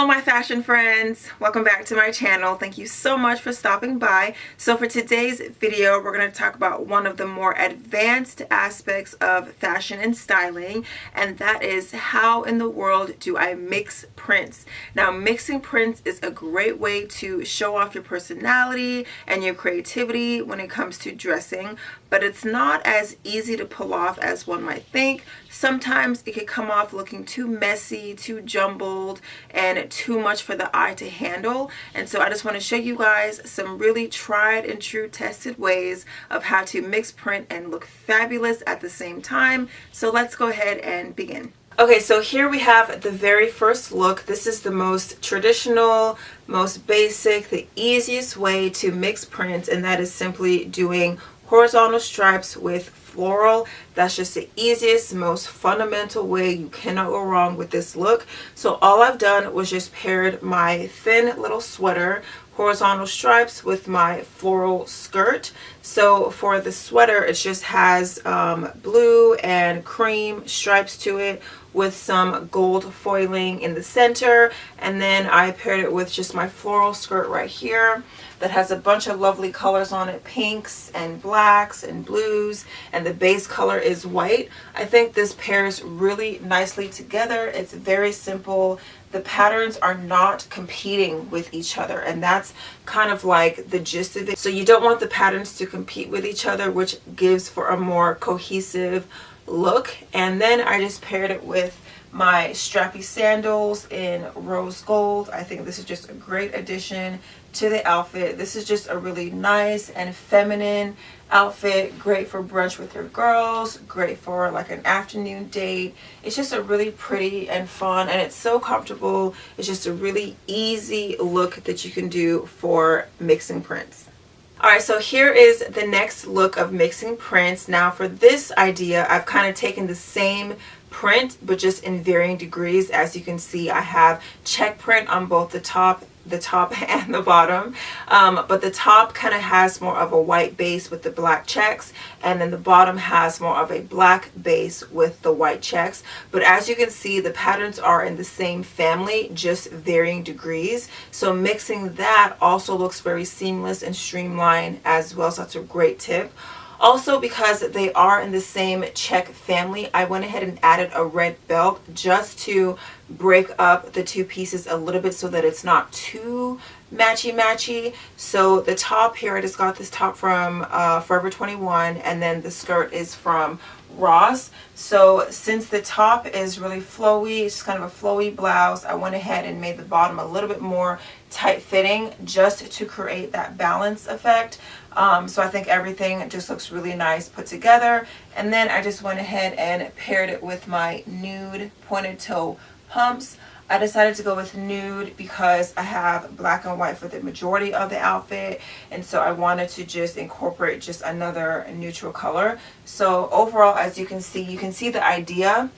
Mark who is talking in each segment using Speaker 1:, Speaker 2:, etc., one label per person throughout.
Speaker 1: Hello my fashion friends, welcome back to my channel. Thank you so much for stopping by. So for today's video, we're going to talk about one of the more advanced aspects of fashion and styling, and that is how in the world do I mix prints. Now mixing prints is a great way to show off your personality and your creativity when it comes to dressing, but it's not as easy to pull off as one might think. Sometimes it could come off looking too messy, too jumbled, and too much for the eye to handle. And so I just want to show you guys some really tried and true tested ways of how to mix print and look fabulous at the same time. So let's go ahead and begin. Okay, so here we have the very first look. This is the most traditional, most basic, the easiest way to mix prints, and that is simply doing horizontal stripes with floral. That's just the easiest, most fundamental way. You cannot go wrong with this look. So all I've done was just paired my thin little sweater horizontal stripes with my floral skirt. So for the sweater, it just has blue and cream stripes to it with some gold foiling in the center, and then I paired it with just my floral skirt right here that has a bunch of lovely colors on it, pinks and blacks and blues, and the base color is white. I think this pairs really nicely together. It's very simple. The patterns are not competing with each other, and that's kind of like the gist of it. So you don't want the patterns to compete with each other, which gives for a more cohesive look. And then I just paired it with my strappy sandals in rose gold. I think this is just a great addition to the outfit. This is just a really nice and feminine outfit, great for brunch with your girls, great for like an afternoon date. It's just a really pretty and fun, and it's so comfortable. It's just a really easy look that you can do for mixing prints. Alright, so here is the next look of mixing prints. Now for this idea, I've kind of taken the same print but just in varying degrees. As you can see, I have check print on both the top and the bottom, but the top kind of has more of a white base with the black checks, and then the bottom has more of a black base with the white checks. But as you can see, the patterns are in the same family, just varying degrees, so mixing that also looks very seamless and streamlined as well. So that's a great tip. Also, because they are in the same check family, I went ahead and added a red belt just to break up the two pieces a little bit so that it's not too matchy. So the top here, I just got this top from Forever 21, and then the skirt is from Russe. So since the top is really flowy, it's just kind of a flowy blouse, I went ahead and made the bottom a little bit more tight fitting just to create that balance effect. So I think everything just looks really nice put together. And then I just went ahead and paired it with my nude pointed toe pumps. I decided to go with nude because I have black and white for the majority of the outfit, and so I wanted to just incorporate just another neutral color. So overall, as you can see the idea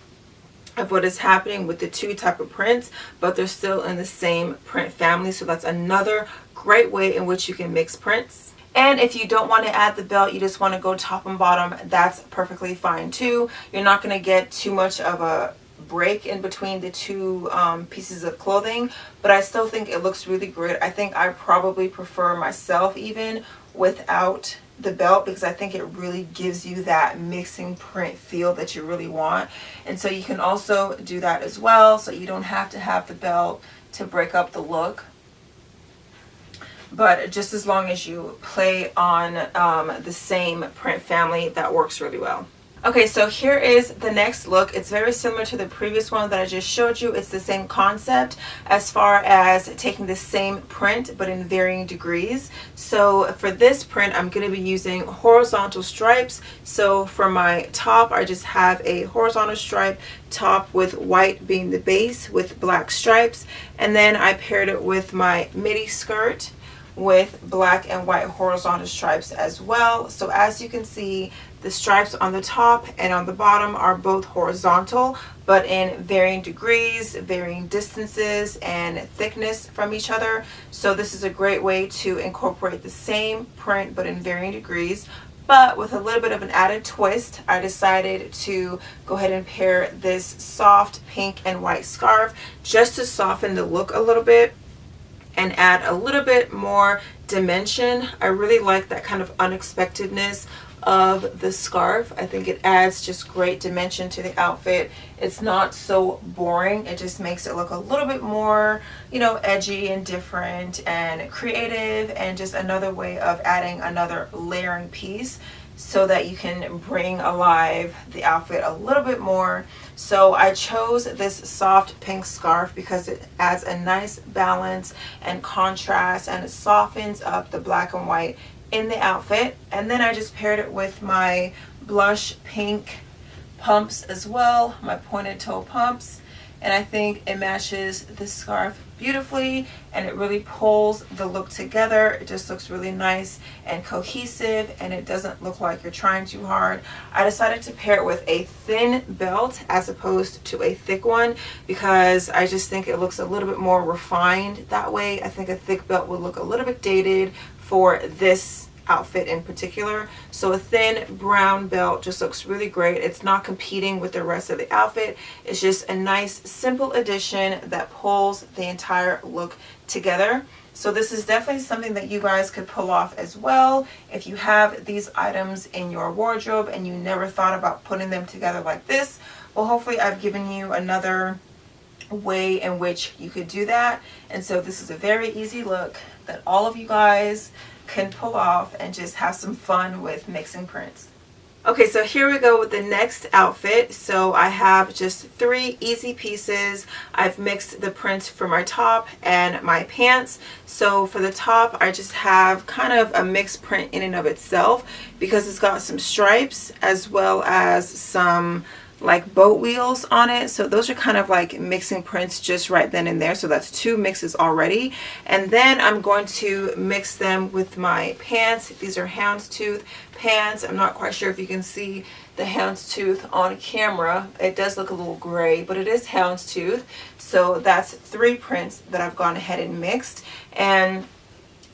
Speaker 1: of what is happening with the two type of prints, but they're still in the same print family. So that's another great way in which you can mix prints. And if you don't want to add the belt, you just want to go top and bottom, that's perfectly fine too. You're not going to get too much of a break in between the two pieces of clothing, but I still think it looks really great. I think I probably prefer myself even without the belt, because I think it really gives you that mixing print feel that you really want. And so you can also do that as well, so you don't have to have the belt to break up the look. But just as long as you play on the same print family, that works really well. Okay, so here is the next look. It's very similar to the previous one that I just showed you. It's the same concept as far as taking the same print but in varying degrees. So for this print, I'm going to be using horizontal stripes. So for my top, I just have a horizontal stripe top with white being the base with black stripes, and then I paired it with my midi skirt with black and white horizontal stripes as well. So as you can see, the stripes on the top and on the bottom are both horizontal, but in varying degrees, varying distances and thickness from each other. So this is a great way to incorporate the same print but in varying degrees. But with a little bit of an added twist, I decided to go ahead and pair this soft pink and white scarf just to soften the look a little bit and add a little bit more dimension. I really like that kind of unexpectedness of the scarf. I think it adds just great dimension to the outfit. It's not so boring. It just makes it look a little bit more, you know, edgy and different and creative, and just another way of adding another layering piece so that you can bring alive the outfit a little bit more. So I chose this soft pink scarf because it adds a nice balance and contrast, and it softens up the black and white in the outfit. And then I just paired it with my blush pink pumps as well, my pointed toe pumps, and I think it matches the scarf beautifully, and it really pulls the look together. It just looks really nice and cohesive, and it doesn't look like you're trying too hard. I decided to pair it with a thin belt as opposed to a thick one because I just think it looks a little bit more refined that way. I think a thick belt would look a little bit dated for this outfit in particular. So a thin brown belt just looks really great. It's not competing with the rest of the outfit. It's just a nice simple addition that pulls the entire look together. So this is definitely something that you guys could pull off as well if you have these items in your wardrobe and you never thought about putting them together like this. Well, hopefully I've given you another way in which you could do that. And so this is a very easy look that all of you guys can pull off and just have some fun with mixing prints. Okay, so here we go with the next outfit. So I have just 3 easy pieces. I've mixed the prints for my top and my pants. So for the top, I just have kind of a mixed print in and of itself because it's got some stripes as well as some like boat wheels on it. So those are kind of like mixing prints just right then and there. So that's 2 mixes already. And then I'm going to mix them with my pants. These are Houndstooth pants. I'm not quite sure if you can see the Houndstooth on camera. It does look a little gray, but it is Houndstooth. So that's 3 prints that I've gone ahead and mixed. And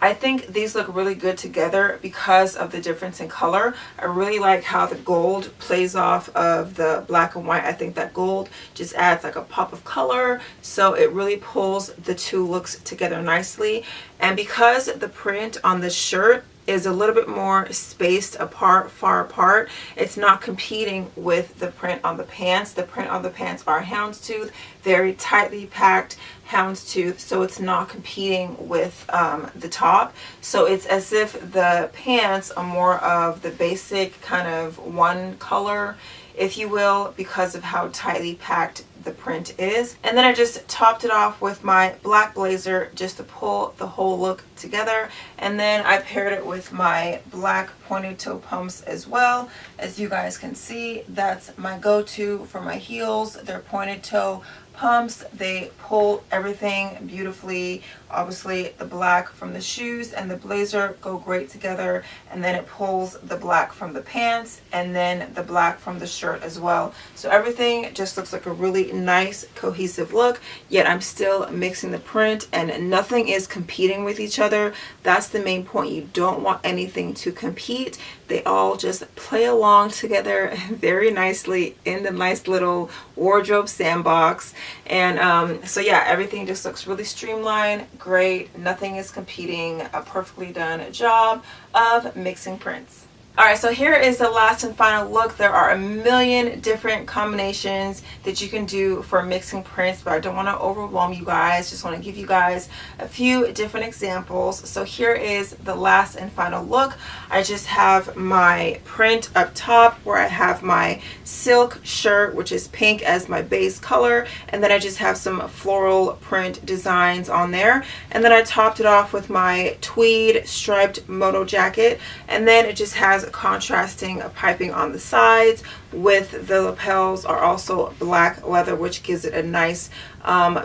Speaker 1: I think these look really good together because of the difference in color. I really like how the gold plays off of the black and white. I think that gold just adds like a pop of color, so it really pulls the 2 looks together nicely. And because the print on the shirt is a little bit more spaced apart, far apart, it's not competing with the print on the pants. The print on the pants are Houndstooth, very tightly packed Houndstooth, so it's not competing with the top. So it's as if the pants are more of the basic kind of one color, if you will, because of how tightly packed the print is. And then I just topped it off with my black blazer just to pull the whole look together. And then I paired it with my black pointed toe pumps as well. As you guys can see, that's my go-to for my heels. They're pointed toe pumps. They pull everything beautifully. Obviously the black from the shoes and the blazer go great together, and then it pulls the black from the pants and then the black from the shirt as well. So everything just looks like a really nice cohesive look, yet I'm still mixing the print and nothing is competing with each other. That's the main point. You don't want anything to compete. They all just play along together very nicely in the nice little wardrobe sandbox. And so yeah, everything just looks really streamlined, great. Nothing is competing. A perfectly done job of mixing prints. Alright, so here is the last and final look. There are a million different combinations that you can do for mixing prints, but I don't want to overwhelm you guys. Just want to give you guys a few different examples. So here is the last and final look. I just have my print up top where I have my silk shirt, which is pink as my base color, and then I just have some floral print designs on there. And then I topped it off with my tweed striped Moto jacket, and then it just has contrasting piping on the sides with the lapels are also black leather, which gives it a nice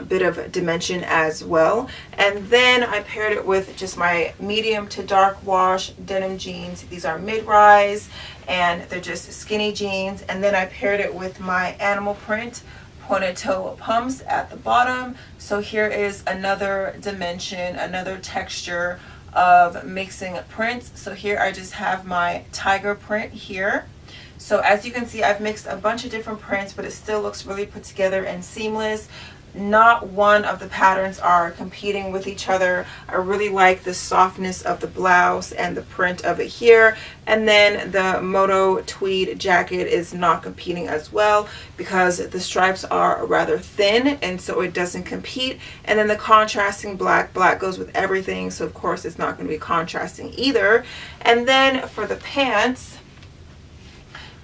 Speaker 1: bit of dimension as well. And then I paired it with just my medium to dark wash denim jeans. These are mid-rise and they're just skinny jeans. And then I paired it with my animal print pointed toe pumps at the bottom. So here is another dimension, another texture of mixing prints. So here I just have my tiger print here. So as you can see, I've mixed a bunch of different prints, but it still looks really put together and seamless. Not one of the patterns are competing with each other. I really like the softness of the blouse and the print of it here. And then the Moto tweed jacket is not competing as well because the stripes are rather thin, and so it doesn't compete. And then the contrasting black goes with everything, so of course it's not going to be contrasting either. And then for the pants,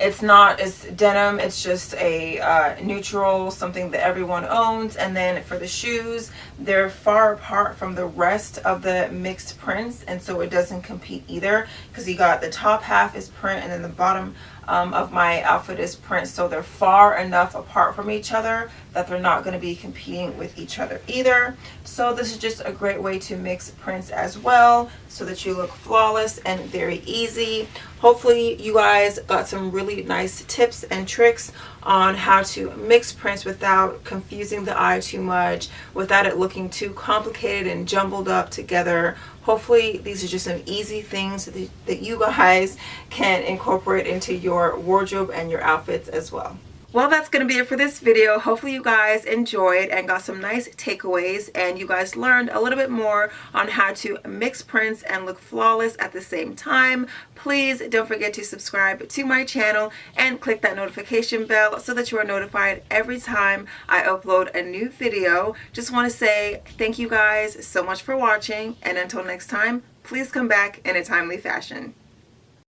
Speaker 1: it's denim, it's just a neutral, something that everyone owns. And then for the shoes, they're far apart from the rest of the mixed prints, and so it doesn't compete either, because you got the top half is print and then the bottom of my outfit is print, so they're far enough apart from each other that they're not going to be competing with each other either. So this is just a great way to mix prints as well, so that you look flawless and very easy. Hopefully you guys got some really nice tips and tricks on how to mix prints without confusing the eye too much, without it looking too complicated and jumbled up together. Hopefully these are just some easy things that you guys can incorporate into your wardrobe and your outfits as well. Well, that's going to be it for this video. Hopefully you guys enjoyed and got some nice takeaways, and you guys learned a little bit more on how to mix prints and look flawless at the same time. Please don't forget to subscribe to my channel and click that notification bell so that you are notified every time I upload a new video. Just want to say thank you guys so much for watching, and until next time, please come back in a timely fashion.